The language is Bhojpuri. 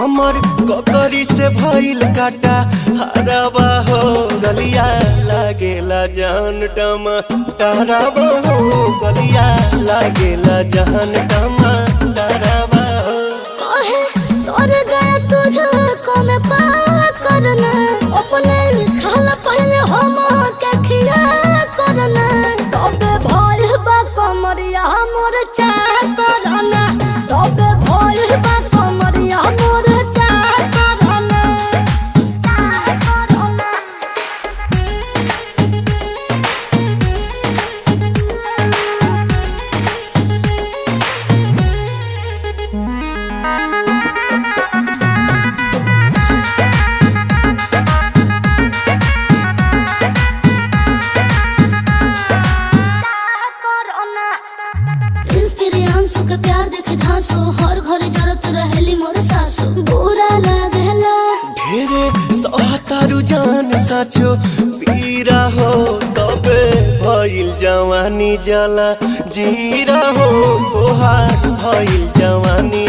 हमर ककरी से भइल काटा हराबा हो गलिया लागेला जान टमाटरबा हो गलिया लागेला जान टमाटरबा हो कहे तोर गया तुझको मैं पार करना अपने खाला पहले हम के खिया करना तबे भइल बा कमरिया मोर चाह करना तबे भइल बा कमरिया मोर चाह करना के प्यार देखे धांसो हर घरे जरत रहेली मोर सासो बुरा लागेला ढेरे सहतारू जान साचो पीरा हो तबे भइल जवानी जला जीरा हो तोहार भइल जवानी